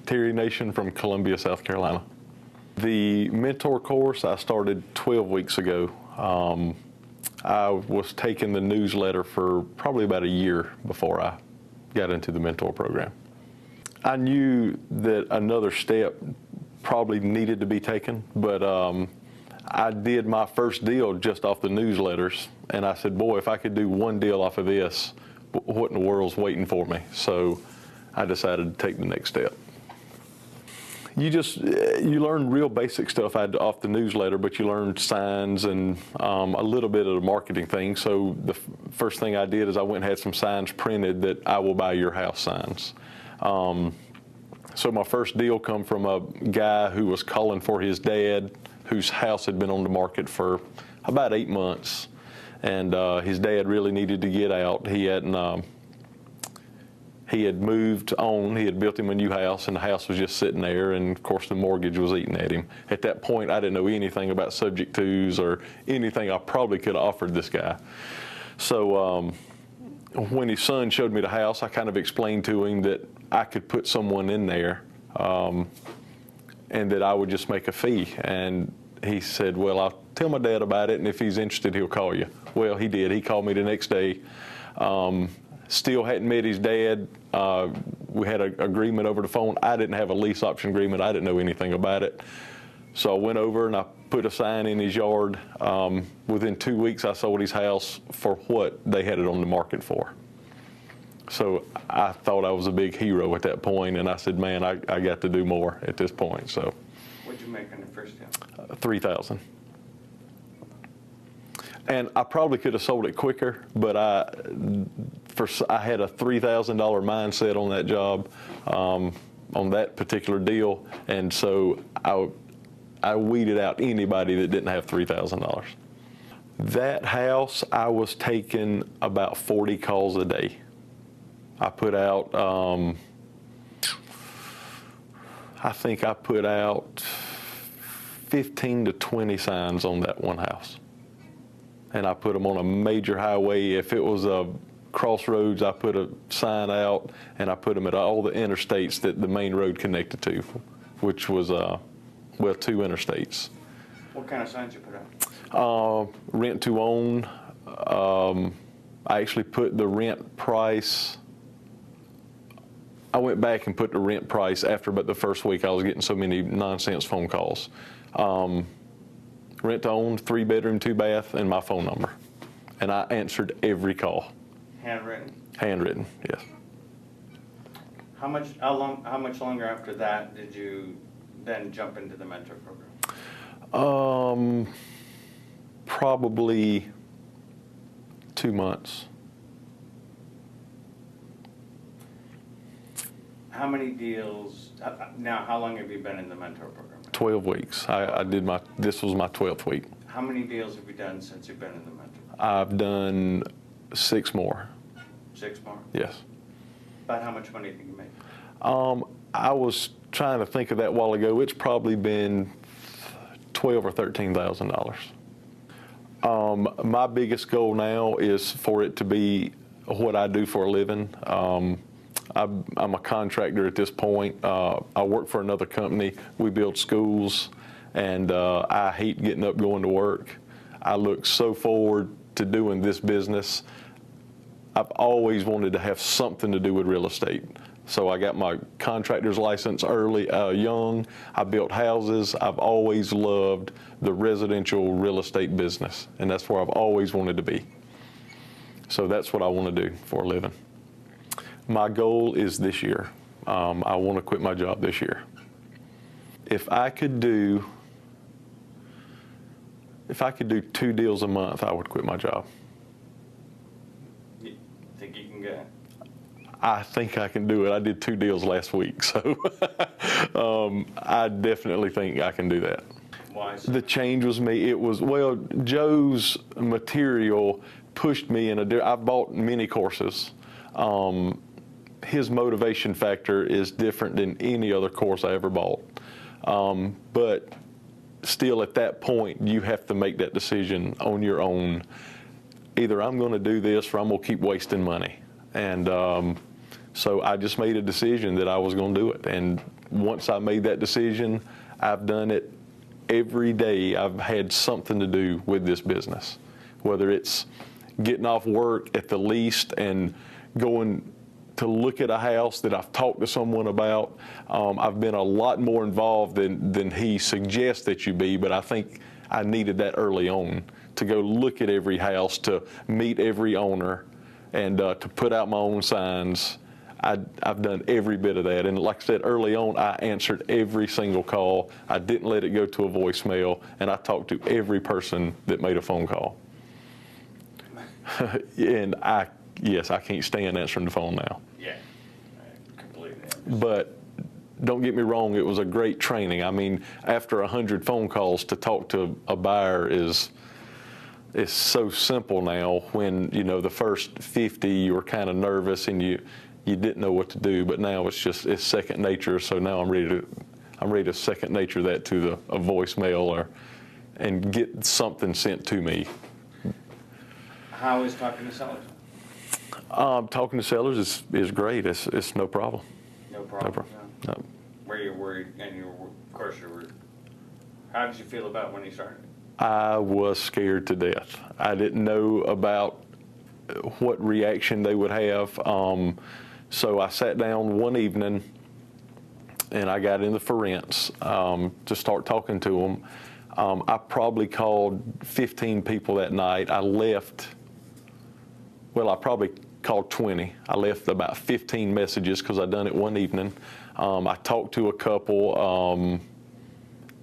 Terry Nation from Columbia, South Carolina. The mentor course I started 12 weeks ago. I was taking the newsletter for probably about a year before I got into the mentor program. I knew that another step probably needed to be taken, but I did my first deal just off the newsletters, and I said, boy, if I could do one deal off of this, what in the world's waiting for me? So I decided to take the next step. You learn real basic stuff off the newsletter, but you learn signs and a little bit of the marketing thing. So the first thing I did is I went and had some signs printed that I will buy your house signs. So my first deal come from a guy who was calling for his dad, whose house had been on the market for about 8 months. And his dad really needed to get out. He had moved on, he had built him a new house, and the house was just sitting there, and of course the mortgage was eating at him. At that point, I didn't know anything about subject twos or anything I probably could have offered this guy. So when his son showed me the house, I kind of explained to him that I could put someone in there and that I would just make a fee. And he said, well, I'll tell my dad about it, and if he's interested, he'll call you. Well, he did. He called me the next day. Still hadn't met his dad. We had an agreement over the phone. I didn't have a lease option agreement. I didn't know anything about it. So I went over and I put a sign in his yard. Within 2 weeks, I sold his house for what they had it on the market for. So I thought I was a big hero at that point, and I said, man, I got to do more at this point. So what'd you make on the first deal? $3,000. And I probably could have sold it quicker, but I had a $3,000 mindset on that job, on that particular deal, and so I weeded out anybody that didn't have $3,000. That house, I was taking about 40 calls a day. I put out, I think I put out 15 to 20 signs on that one house. And I put them on a major highway. If it was a crossroads, I put a sign out, and I put them at all the interstates that the main road connected to, which was, well, 2 interstates. What kind of signs you put out? Rent to own. I actually put the rent price. I went back and put the rent price after about the first week. I was getting so many nonsense phone calls. Rent to own, 3-bedroom, 2-bath, and my phone number. And I answered every call. Handwritten? Handwritten, yes. How much longer after that did you then jump into the mentor program? Probably 2 months. How many deals, now how long have you been in the mentor program? 12 weeks. This was my 12th week. How many deals have you done since you've been in the mentor? I've done 6 more. 6 more? Yes. About how much money do you make? I was trying to think of that a while ago. It's probably been $12,000 or $13,000. My biggest goal now is for it to be what I do for a living. I'm a contractor at this point. I work for another company. We build schools, and I hate getting up going to work. I look so forward to doing this business. I've always wanted to have something to do with real estate. So I got my contractor's license young. I built houses. I've always loved the residential real estate business, and that's where I've always wanted to be. So that's what I want to do for a living. My goal is this year. I want to quit my job this year. If I could do 2 deals a month, I would quit my job. You think you can get it? I think I can do it. I did 2 deals last week, so I definitely think I can do that. Why? The change was me. It was, well, Joe's material pushed me in I've bought many courses. His motivation factor is different than any other course I ever bought. But still at that point, you have to make that decision on your own. Either I'm going to do this or I'm going to keep wasting money. And So I just made a decision that I was going to do it. And once I made that decision, I've done it every day. I've had something to do with this business, whether it's getting off work at the least and going to look at a house that I've talked to someone about. I've been a lot more involved than he suggests that you be, but I think I needed that early on to go look at every house, to meet every owner, and to put out my own signs. I've done every bit of that. And like I said, early on, I answered every single call. I didn't let it go to a voicemail, and I talked to every person that made a phone call. And yes, I can't stand answering the phone now. Yeah, I completely understand. But don't get me wrong, it was a great training. I mean, after 100 phone calls to talk to a buyer is so simple now. When, you know, the first 50 you were kind of nervous and you didn't know what to do, but now it's second nature. So now I'm ready to second nature that to a voicemail and get something sent to me. How is talking to sellers? Talking to sellers is great. It's no problem. No problem. No. Were you worried? And of course you were. How did you feel about when you started? I was scared to death. I didn't know about what reaction they would have. So I sat down one evening and I got in the for rents to start talking to them. I probably called 15 people that night. I probably called 20. I left about 15 messages because I'd done it one evening. I talked to a couple,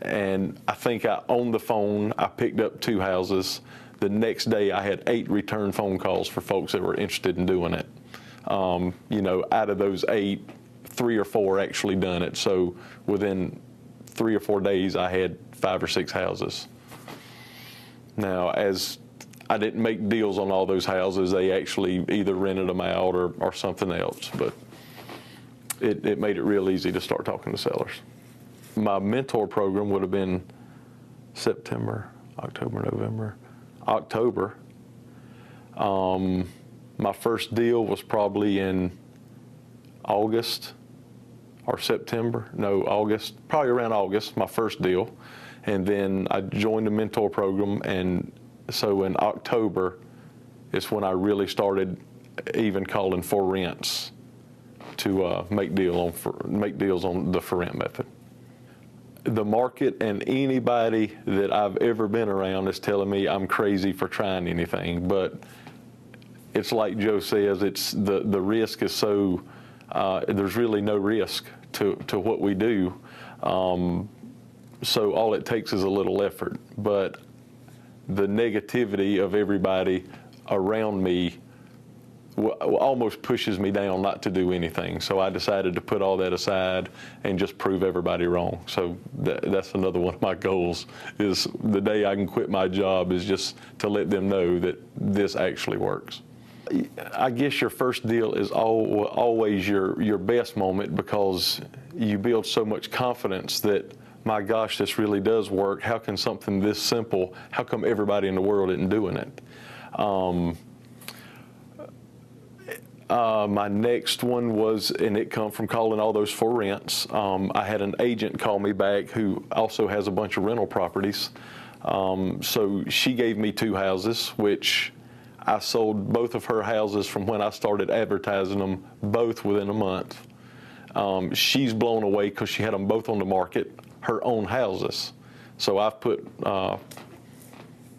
and I think on the phone, I picked up 2 houses. The next day, I had 8 return phone calls for folks that were interested in doing it. You know, out of those 8, 3 or 4 actually done it. So within 3 or 4 days, I had 5 or 6 houses. Now, as I didn't make deals on all those houses, they actually either rented them out or something else. But it made it real easy to start talking to sellers. My mentor program would have been September, October, November, October. My first deal was probably in August or September. No, August, probably around August, my first deal. And then I joined the mentor program, and so in October is when I really started even calling for rents to make deals on the for rent method. The market and anybody that I've ever been around is telling me I'm crazy for trying anything, but it's like Joe says, it's the risk is so, there's really no risk to what we do. So all it takes is a little effort, but the negativity of everybody around me almost pushes me down not to do anything. So I decided to put all that aside and just prove everybody wrong. So that's another one of my goals, is the day I can quit my job is just to let them know that this actually works. I guess your first deal is always your best moment, because you build so much confidence that, my gosh, this really does work. How can something this simple, how come everybody in the world isn't doing it? My next one was, and it come from calling all those for rents. I had an agent call me back who also has a bunch of rental properties. So she gave me 2 houses, which I sold both of her houses from when I started advertising them, both within a month. She's blown away because she had them both on the market, her own houses. So I've put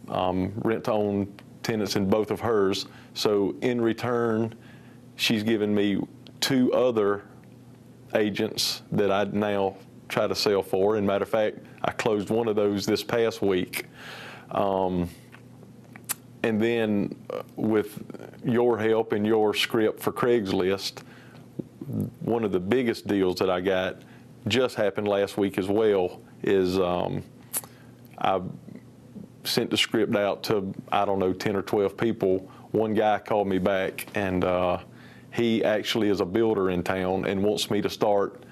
rent-to-own tenants in both of hers. So in return, she's given me 2 other agents that I now try to sell for. And matter of fact, I closed one of those this past week. And then with your help and your script for Craigslist, one of the biggest deals that I got just happened last week as well, is I sent the script out to, I don't know, 10 or 12 people. One guy called me back, and he actually is a builder in town and wants me to start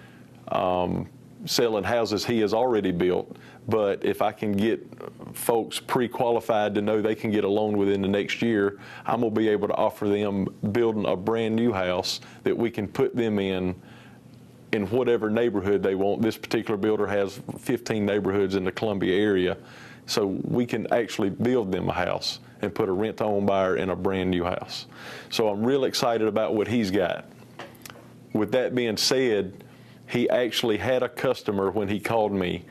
selling houses he has already built. But if I can get folks pre-qualified to know they can get a loan within the next year, I'm going to be able to offer them building a brand new house that we can put them in whatever neighborhood they want. This particular builder has 15 neighborhoods in the Columbia area, so we can actually build them a house and put a rent-to-own buyer in a brand new house. So I'm real excited about what he's got. With that being said, he actually had a customer when he called me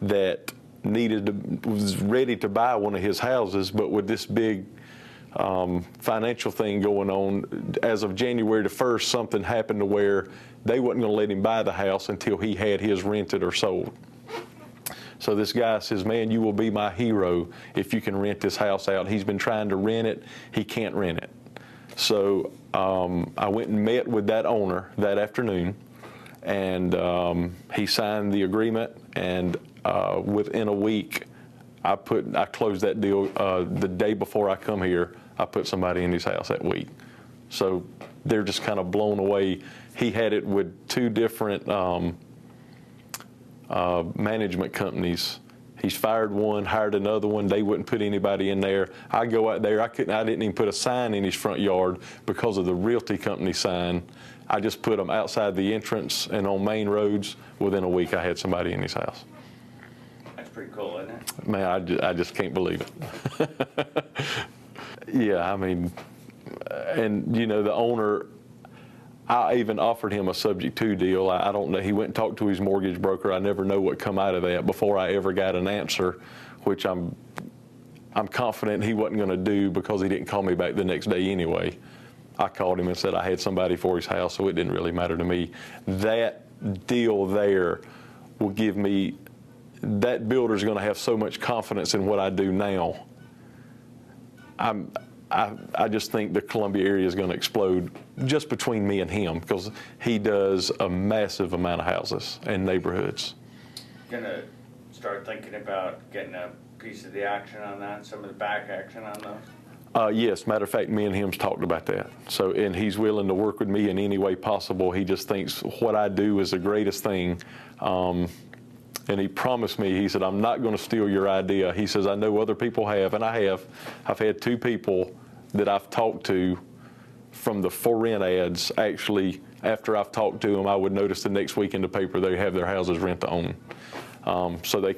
that was ready to buy one of his houses, but with this big financial thing going on, as of January the 1st, something happened to where they wasn't going to let him buy the house until he had his rented or sold. So this guy says, man, you will be my hero if you can rent this house out. He's been trying to rent it. He can't rent it. So I went and met with that owner that afternoon, and he signed the agreement, and within a week, I closed that deal the day before I come here. I put somebody in his house that week. So they're just kind of blown away. He had it with two different management companies. He's fired one, hired another one. They wouldn't put anybody in there. I go out there. I didn't even put a sign in his front yard because of the realty company sign. I just put them outside the entrance and on main roads. Within a week, I had somebody in his house. That's pretty cool, isn't it? Man, I just can't believe it. Yeah, I mean, and you know, the owner, I even offered him a subject-to deal. I don't know. He went and talked to his mortgage broker. I never know what come out of that before I ever got an answer, which I'm confident he wasn't going to do because he didn't call me back the next day anyway. I called him and said I had somebody for his house, so it didn't really matter to me. That deal there will give me, that builder's going to have so much confidence in what I do now. I just think the Columbia area is going to explode just between me and him because he does a massive amount of houses and neighborhoods. Going to start thinking about getting a piece of the action on that, some of the back action on those? Yes, matter of fact, me and him's talked about that. So, and he's willing to work with me in any way possible. He just thinks what I do is the greatest thing. And he promised me, he said, I'm not going to steal your idea. He says, I know other people have, and I have. I've had two people that I've talked to from the for rent ads. Actually, after I've talked to them, I would notice the next week in the paper they have their houses rent to own. So they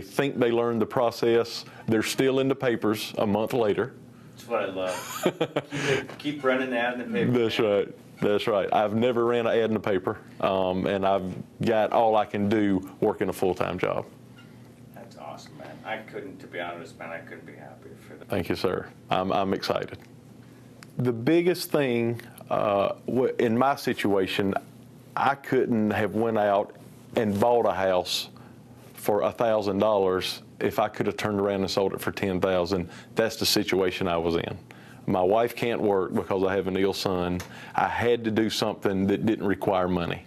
think they learned the process. They're still in the papers a month later. That's what I love. Keep running the ad in the paper. That's right. That's right. I've never ran an ad in the paper, and I've got all I can do working a full-time job. That's awesome, man. I couldn't, to be honest, man, I couldn't be happier for that. Thank you, sir. I'm excited. The biggest thing in my situation, I couldn't have went out and bought a house for $1,000 if I could have turned around and sold it for $10,000. That's the situation I was in. My wife can't work because I have an ill son. I had to do something that didn't require money.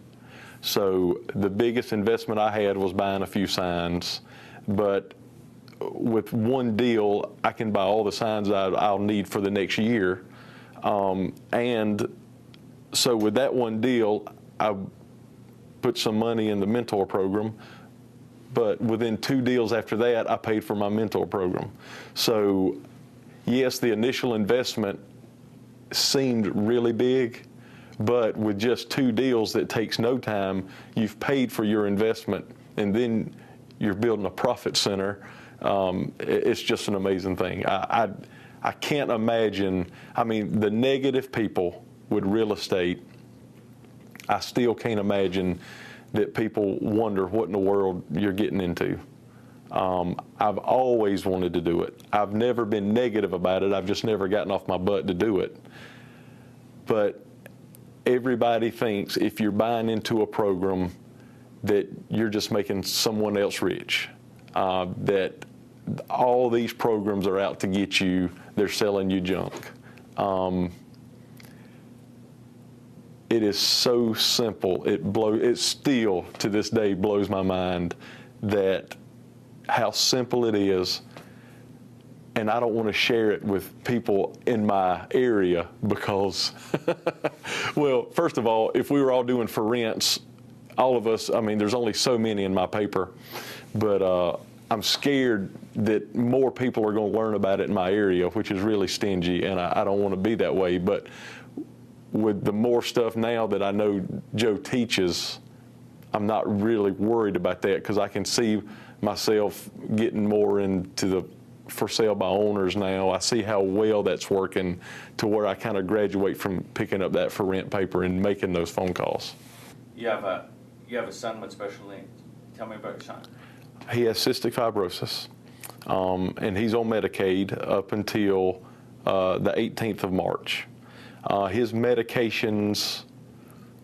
So the biggest investment I had was buying a few signs. But with one deal, I can buy all the signs I'll need for the next year. And so with that one deal, I put some money in the mentor program. But within 2 deals after that, I paid for my mentor program. So yes, the initial investment seemed really big, but with just 2 deals that takes no time, you've paid for your investment, and then you're building a profit center. It's just an amazing thing. I can't imagine, I mean, the negative people with real estate, I still can't imagine that people wonder what in the world you're getting into. I've always wanted to do it. I've never been negative about it. I've just never gotten off my butt to do it. But everybody thinks if you're buying into a program that you're just making someone else rich, that all these programs are out to get you, they're selling you junk. It is so simple. It still, to this day, blows my mind that how simple it is, and I don't want to share it with people in my area because, well, first of all, if we were all doing for rents, all of us, I mean, there's only so many in my paper, but I'm scared that more people are going to learn about it in my area, which is really stingy, and I don't want to be that way. But with the more stuff now that I know Joe teaches, I'm not really worried about that because I can see myself getting more into the for sale by owners now. I see how well that's working to where I kind of graduate from picking up that for rent paper and making those phone calls. You have a son with special needs. Tell me about your son. He has cystic fibrosis, and he's on Medicaid up until the 18th of March. His medications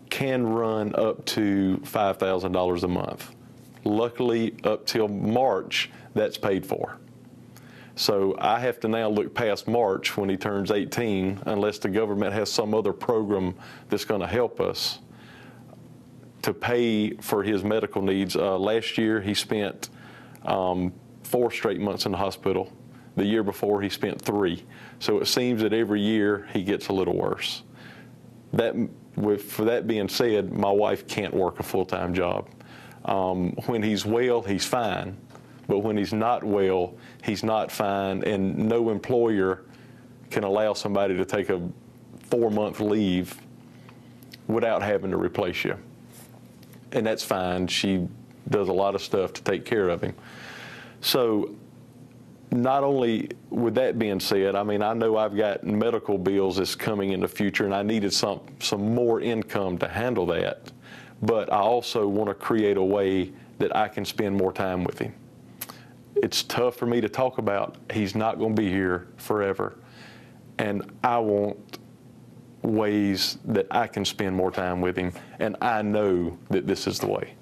can run up to $5,000 a month. Luckily, up till March, that's paid for. So I have to now look past March when he turns 18, unless the government has some other program that's going to help us to pay for his medical needs. Last year, he spent 4 straight months in the hospital. The year before, he spent 3. So it seems that every year he gets a little worse. For that being said, my wife can't work a full-time job. When he's well, he's fine. But when he's not well, he's not fine, and no employer can allow somebody to take a 4-month leave without having to replace you. And that's fine. She does a lot of stuff to take care of him. So not only with that being said, I mean, I know I've got medical bills that's coming in the future, and I needed some more income to handle that. But I also want to create a way that I can spend more time with him. It's tough for me to talk about. He's not going to be here forever. And I want ways that I can spend more time with him, and I know that this is the way.